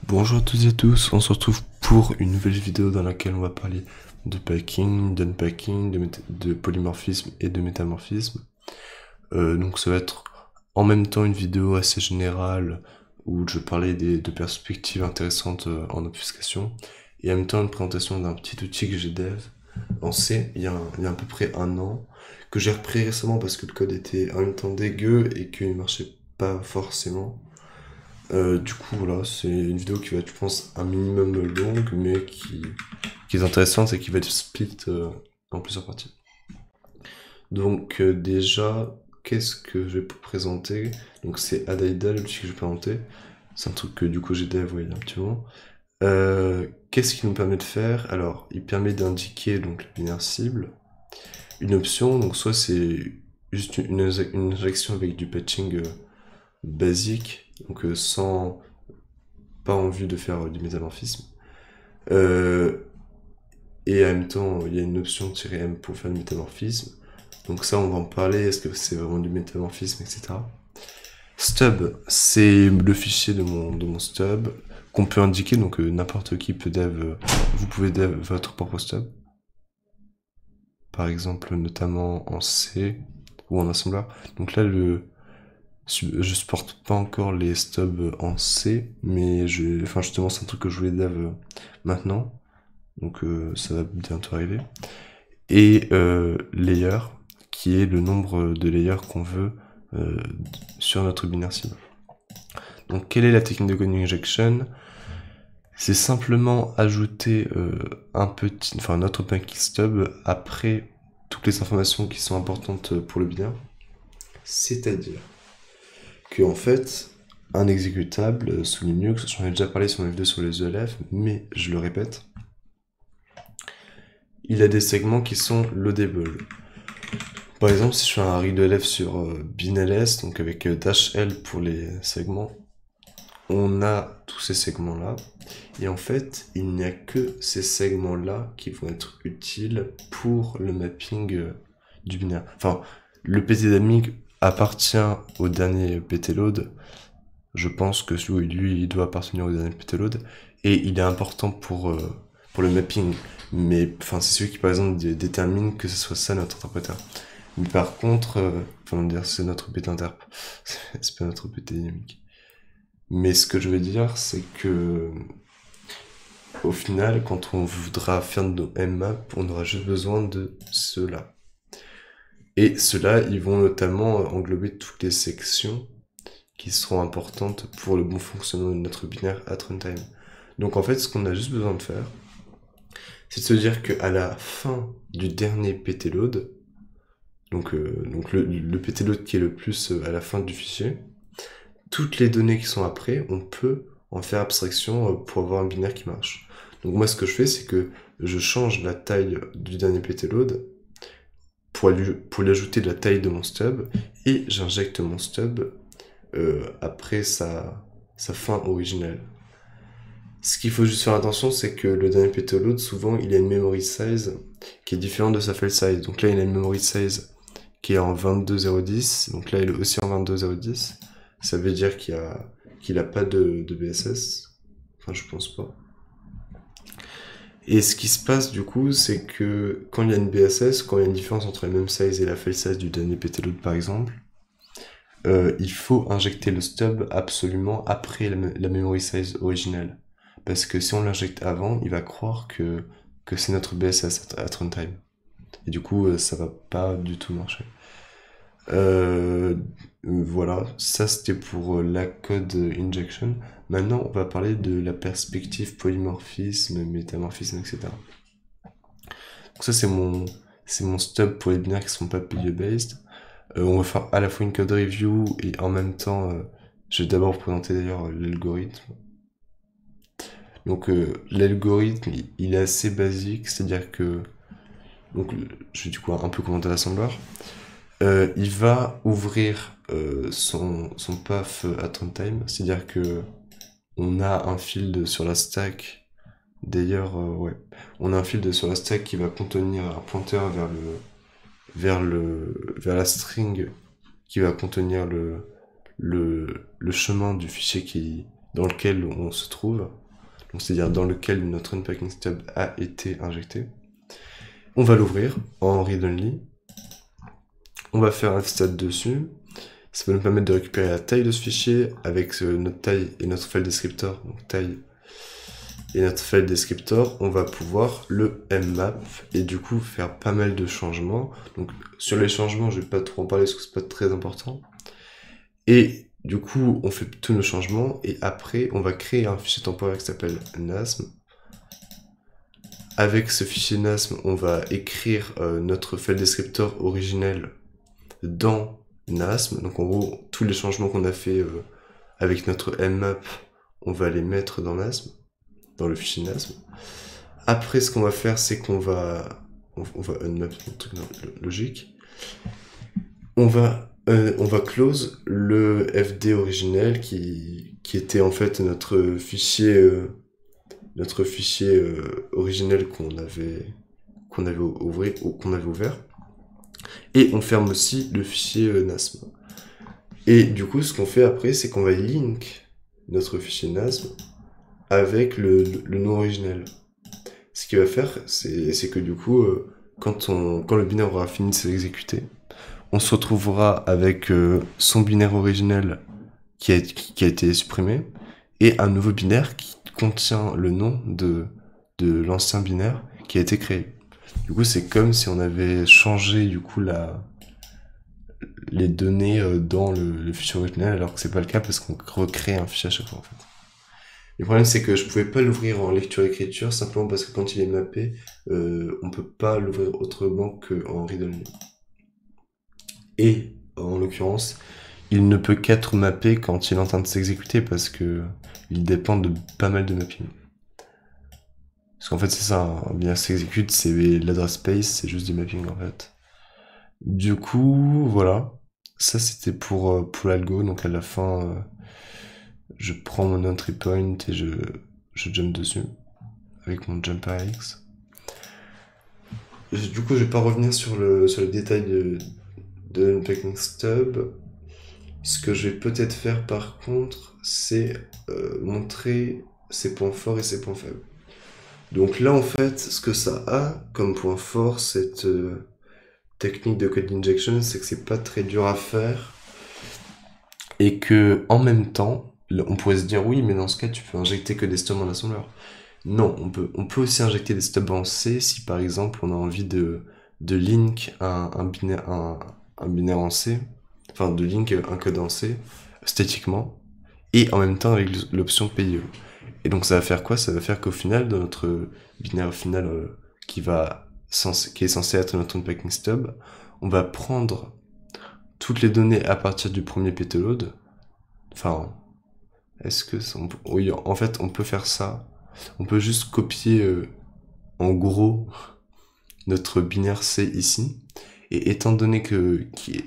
Bonjour à toutes et à tous, on se retrouve pour une nouvelle vidéo dans laquelle on va parler de packing, d'unpacking, de polymorphisme et de métamorphisme. Donc ça va être en même temps une vidéo assez générale où je parlais de perspectives intéressantes en obfuscation et en même temps une présentation d'un petit outil que j'ai dev en C il y a à peu près un an, que j'ai repris récemment parce que le code était en même temps dégueu et qu'il marchait pas forcément. Du coup, voilà, c'est une vidéo qui va être, je pense, un minimum longue, mais qui est intéressante et qui va être split en plusieurs parties. Donc, déjà, qu'est-ce que je vais vous présenter? Donc, c'est Adaida, l'outil que je vais présenter. C'est un truc que, du coup, j'ai dev, il y a un petit moment. Qu'est-ce qu'il nous permet de faire? Alors, il permet d'indiquer donc le binaire cible. Une option, donc soit c'est juste une injection avec du patching basique, donc sans pas en vue de faire du métamorphisme. Et en même temps, il y a une option "-m" pour faire du métamorphisme. Donc ça, on va en parler, est-ce que c'est vraiment du métamorphisme, etc. Stub, c'est le fichier de mon stub qu'on peut indiquer, donc n'importe qui peut dev, vous pouvez dev votre propre stub. Par exemple, notamment en C ou en assembleur. Donc là, je supporte pas encore les stubs en C, mais enfin justement c'est un truc que je voulais dev maintenant, donc ça va bientôt arriver. Et layer, qui est le nombre de layers qu'on veut sur notre binaire cible. Donc quelle est la technique de code injection? C'est simplement ajouter notre package stub après toutes les informations qui sont importantes pour le binaire. C'est-à-dire que en fait, un exécutable sous Linux, j'en ai déjà parlé sur ma vidéo sur les ELF, mais je le répète, il a des segments qui sont loadable. Par exemple, si je fais un read ELF sur binls, donc avec -l pour les segments, on a tous ces segments-là, et en fait, il n'y a que ces segments-là qui vont être utiles pour le mapping du binaire. Enfin, le ptdmig appartient au dernier ptload. Je pense que lui, il doit appartenir au dernier ptload, et il est important pour le mapping. Mais enfin, c'est celui qui, par exemple, détermine que ce soit ça notre interpréteur. Mais par contre, c'est notre pt-interp, c'est pas notre ptdynamique. Mais ce que je veux dire, c'est que au final, quand on voudra faire nos mmap, on aura juste besoin de ceux-là. Et ceux-là, ils vont notamment englober toutes les sections qui seront importantes pour le bon fonctionnement de notre binaire at runtime. Donc en fait, ce qu'on a juste besoin de faire, c'est de se dire qu'à la fin du dernier ptload, donc le ptload qui est le plus à la fin du fichier, toutes les données qui sont après, on peut en faire abstraction pour avoir un binaire qui marche. Donc moi, ce que je fais, c'est que je change la taille du dernier ptload pour lui ajouter de la taille de mon stub, et j'injecte mon stub après sa fin originelle. Ce qu'il faut juste faire attention, c'est que le dernier ptload, souvent, il a une memory size qui est différente de sa file size. Donc là, il a une memory size qui est en 22.010, donc là, il est aussi en 22.010. Ça veut dire qu'il a pas de BSS. Enfin, je pense pas. Et ce qui se passe, du coup, c'est que quand il y a une BSS, quand il y a une différence entre la même size et la file size du dernier ptload, par exemple, il faut injecter le stub absolument après la memory size originale. Parce que si on l'injecte avant, il va croire que c'est notre BSS at runtime. Et du coup, ça va pas du tout marcher. Voilà, ça c'était pour la code injection. Maintenant, on va parler de la perspective polymorphisme, métamorphisme, etc. Donc ça c'est mon stub pour les binaires qui sont pas PDE-based. On va faire à la fois une code review et en même temps, je vais d'abord vous présenter d'ailleurs l'algorithme. Donc l'algorithme, il est assez basique, c'est-à-dire que, donc je vais du coup un peu commenter l'assembleur. Il va ouvrir son path at runtime, c'est-à-dire que on a un field sur la stack. D'ailleurs, ouais, on a un field sur la stack qui va contenir un pointeur vers la string qui va contenir le chemin du fichier dans lequel on se trouve, donc c'est-à-dire dans lequel notre unpacking stub a été injecté. On va l'ouvrir en read-only. On va faire un stat dessus. Ça va nous permettre de récupérer la taille de ce fichier avec notre taille et notre file descriptor. Donc taille et notre file descriptor, on va pouvoir le mmap et du coup faire pas mal de changements. Donc sur les changements, je vais pas trop en parler parce que c'est pas très important. Et du coup, on fait tous nos changements et après, on va créer un fichier temporaire qui s'appelle nasm. Avec ce fichier nasm, on va écrire notre file descriptor originel dans nasm. Donc en gros, tous les changements qu'on a fait avec notre mmap, on va les mettre dans nasm, dans le fichier nasm. Après, ce qu'on va faire, c'est qu'on va unmap, un truc logique. On va close le FD originel qui était en fait notre fichier originel qu'on avait ouvert. Et on ferme aussi le fichier nasm. Et du coup, ce qu'on fait après, c'est qu'on va link notre fichier nasm avec le nom originel. Ce qu'il va faire, c'est que du coup, quand le binaire aura fini de s'exécuter, on se retrouvera avec son binaire originel qui a été supprimé et un nouveau binaire qui contient le nom de l'ancien binaire qui a été créé. Du coup, c'est comme si on avait changé du coup les données dans le fichier originel, alors que c'est pas le cas parce qu'on recrée un fichier à chaque fois en fait. Le problème, c'est que je pouvais pas l'ouvrir en lecture-écriture simplement parce que quand il est mappé, on peut pas l'ouvrir autrement qu'en read-only. Et en l'occurrence, il ne peut qu'être mappé quand il est en train de s'exécuter parce que il dépend de pas mal de mapping. Parce qu'en fait, c'est ça, un binaire s'exécute, c'est l'adresse space, c'est juste du mapping en fait. Du coup, voilà. Ça, c'était pour l'algo. Donc à la fin, je prends mon entry point et je jump dessus avec mon jump AX. Du coup, je vais pas revenir sur le détail de l'unpacking stub. Ce que je vais peut-être faire par contre, c'est montrer ses points forts et ses points faibles. Donc là, en fait, ce que ça a comme point fort, cette technique de code injection, c'est que c'est pas très dur à faire et que en même temps, on pourrait se dire oui, mais dans ce cas, tu peux injecter que des stubs en assembleur. Non, on peut aussi injecter des stubs en C si par exemple on a envie de link un binaire en C, enfin de link un code en C statiquement et en même temps avec l'option PIE. Et donc ça va faire quoi? Ça va faire qu'au final, dans notre binaire final qui est censé être notre unpacking stub, on va prendre toutes les données à partir du premier payload. Enfin, est-ce que oui, en fait, on peut faire ça. On peut juste copier en gros notre binaire C ici. Et étant donné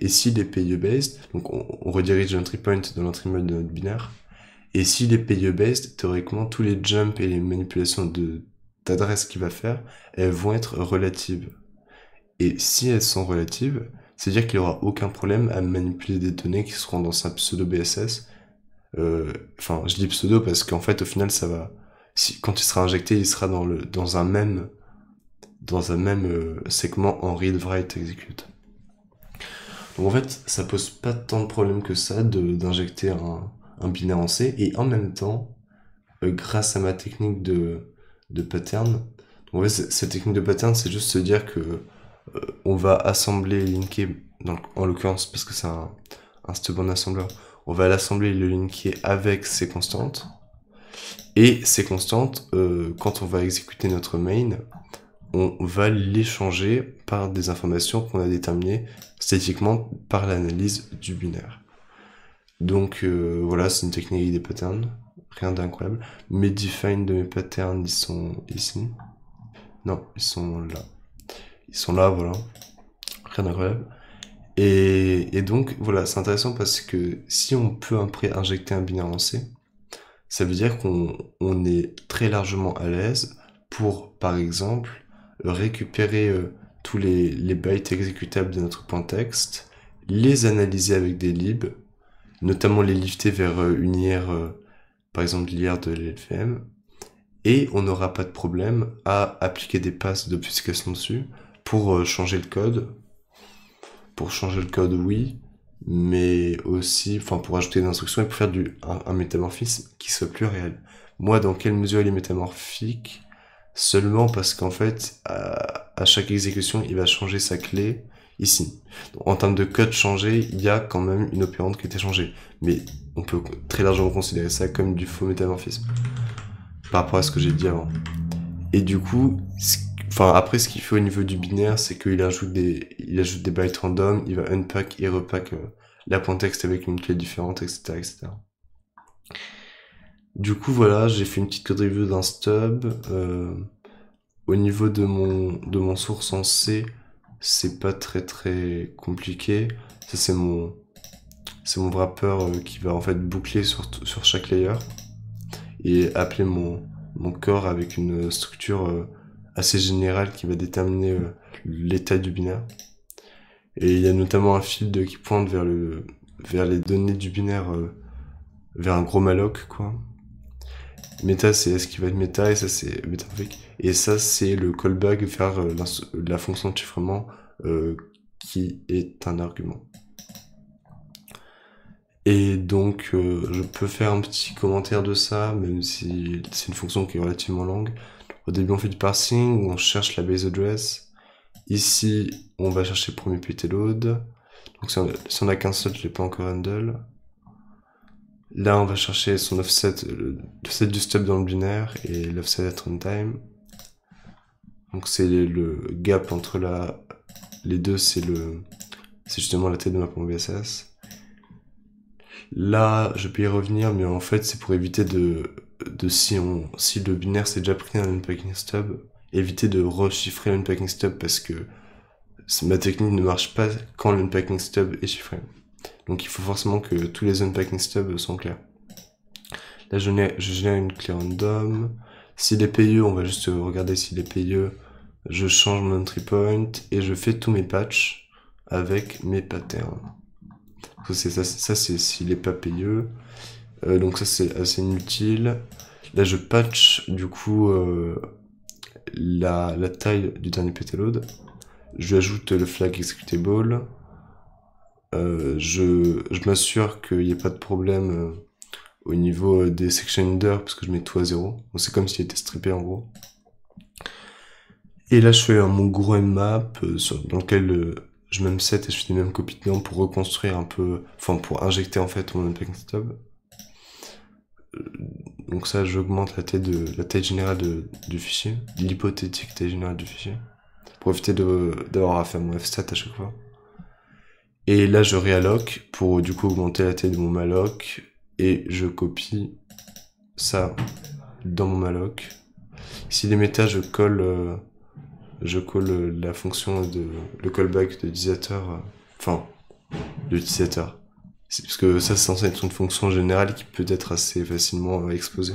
et s'il est PIE-based, donc on redirige l'entry point dans l'entry mode de notre binaire. Et s'il est PIE-based, théoriquement, tous les jumps et les manipulations d'adresse qu'il va faire, elles vont être relatives. Et si elles sont relatives, c'est-à-dire qu'il n'y aura aucun problème à manipuler des données qui seront dans un pseudo-BSS. Enfin, je dis pseudo parce qu'en fait, au final, ça va... quand il sera injecté, il sera dans un même segment en read, write, execute. Donc en fait, ça pose pas tant de problèmes que ça d'injecter un binaire en C, et en même temps, grâce à ma technique de pattern, en fait, cette technique de pattern, c'est juste se dire que on va assembler et linker, en l'occurrence, parce que c'est un stub en assembleur, on va l'assembler et le linker avec ces constantes, et ces constantes, quand on va exécuter notre main, on va les changer par des informations qu'on a déterminées statiquement par l'analyse du binaire. Donc voilà, c'est une technique des patterns, rien d'incroyable. Mes define de mes patterns, ils sont ici. Non, ils sont là. Ils sont là, voilà. Rien d'incroyable. Et donc voilà, c'est intéressant parce que si on peut après injecter un binaire en C, ça veut dire qu'on est très largement à l'aise pour, par exemple, récupérer tous les bytes exécutables de notre point texte, les analyser avec des libs, notamment les lifter vers une IR par exemple l'IR de l'LVM, et on n'aura pas de problème à appliquer des passes d'obfuscation dessus pour changer le code. Pour changer le code, oui, mais aussi, enfin, pour ajouter des instructions et pour faire un métamorphisme qui soit plus réel. Moi, dans quelle mesure il est métamorphique? Seulement parce qu'en fait, à chaque exécution, il va changer sa clé ici. Donc, en termes de code changé, il y a quand même une opérande qui a été changée. Mais on peut très largement considérer ça comme du faux métamorphisme. Par rapport à ce que j'ai dit avant. Et du coup, enfin, après, ce qu'il fait au niveau du binaire, c'est qu'il ajoute des bytes random, il va unpack et repack la pointe-texte avec une clé différente, etc., etc. Du coup, voilà, j'ai fait une petite code review d'un stub. Au niveau de mon source en C, c'est pas très compliqué. Ça, c'est mon wrapper qui va en fait boucler sur chaque layer et appeler mon corps avec une structure assez générale qui va déterminer l'état du binaire. Et il y a notamment un field qui pointe vers les données du binaire, vers un gros malloc, quoi. Meta, c'est ce qui va être méta, et ça, c'est métamorphique. Et ça, c'est le callback vers la fonction de chiffrement qui est un argument. Et donc, je peux faire un petit commentaire de ça, même si c'est une fonction qui est relativement longue. Au début, on fait du parsing, où on cherche la base address. Ici, on va chercher le premier payload. Donc, si on a qu'un seul, je l'ai pas encore handle. Là, on va chercher son offset, l'offset du stub dans le binaire et l'offset at runtime. Donc, c'est le gap entre les deux, c'est justement la tête de map.bss. Là, je peux y revenir, mais en fait, c'est pour éviter si le binaire s'est déjà pris un unpacking stub, éviter de rechiffrer l'unpacking stub parce que ma technique ne marche pas quand l'unpacking stub est chiffré. Donc il faut forcément que tous les unpacking stubs sont clairs. Là, je génère une clé random. S'il est payeux, on va juste regarder s'il est payeux. Je change mon entry point et je fais tous mes patchs avec mes patterns. Ça c'est s'il est pas payeux. Donc ça c'est assez inutile. Là je patch du coup la taille du dernier payload. Je lui ajoute le flag executable. Je m'assure qu'il n'y ait pas de problème au niveau des section header parce que je mets tout à 0. Donc c'est comme s'il était strippé en gros. Et là je fais mon gros mmap dans lequel je même set et je fais des mêmes copies dedans pour reconstruire un peu, enfin pour injecter en fait mon unpacking stub. Donc ça, j'augmente la taille générale du fichier, l'hypothétique taille générale du fichier, pour éviter d'avoir à faire mon fstat à chaque fois. Et là, je réalloc pour du coup augmenter la taille de mon malloc, et je copie ça dans mon malloc. Ici, les méta, je colle la fonction le callback de l'utilisateur, de l'utilisateur. Parce que ça, c'est censé être une fonction générale qui peut être assez facilement exposée.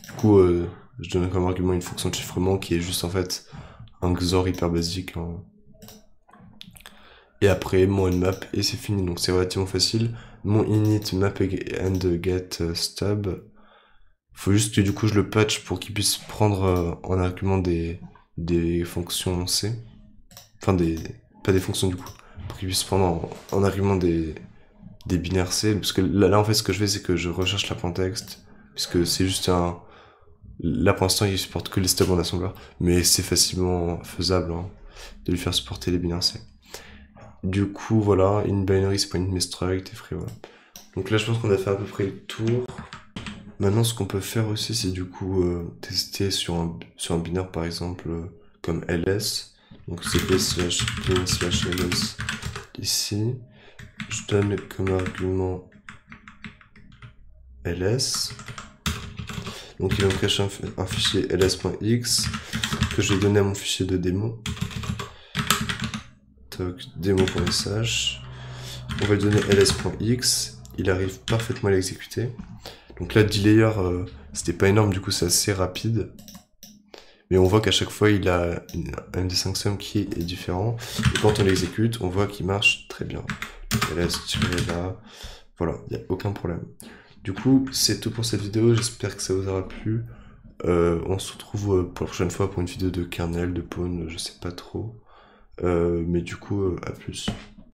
Du coup, je donne comme argument une fonction de chiffrement qui est juste en fait un XOR hyper basique. Hein. Et après, mon nmap, et c'est fini. Donc c'est relativement facile. Mon init map and get stub. Faut juste que du coup je le patch pour qu'il puisse prendre en argument des fonctions C. Enfin, pas des fonctions du coup. Pour qu'il puisse prendre en argument des binaires C, parce que là en fait ce que je fais c'est que je recherche la pointe-texte, puisque c'est juste là pour l'instant il supporte que les stubs en assembleur, mais c'est facilement faisable hein, de lui faire supporter les binaires C. Du coup voilà, in binary c'est pas une struct et free voilà. Donc là je pense qu'on a fait à peu près le tour. Maintenant ce qu'on peut faire aussi c'est du coup tester sur un binaire par exemple comme ls, donc cp/bin/ls ici. Je donne comme argument ls. Donc il va me cacher un fichier ls.x que je vais donner à mon fichier de démo. Démo.sh. On va lui donner ls.x. Il arrive parfaitement à l'exécuter. Donc là, delayer, c'était pas énorme, du coup c'est assez rapide. Mais on voit qu'à chaque fois, il a un MD5 sum qui est différent. Et quand on l'exécute, on voit qu'il marche très bien. ls-là, voilà, il n'y a aucun problème. Du coup, c'est tout pour cette vidéo, j'espère que ça vous aura plu. On se retrouve pour la prochaine fois pour une vidéo de kernel, de pawn, je sais pas trop. Mais du coup, à plus.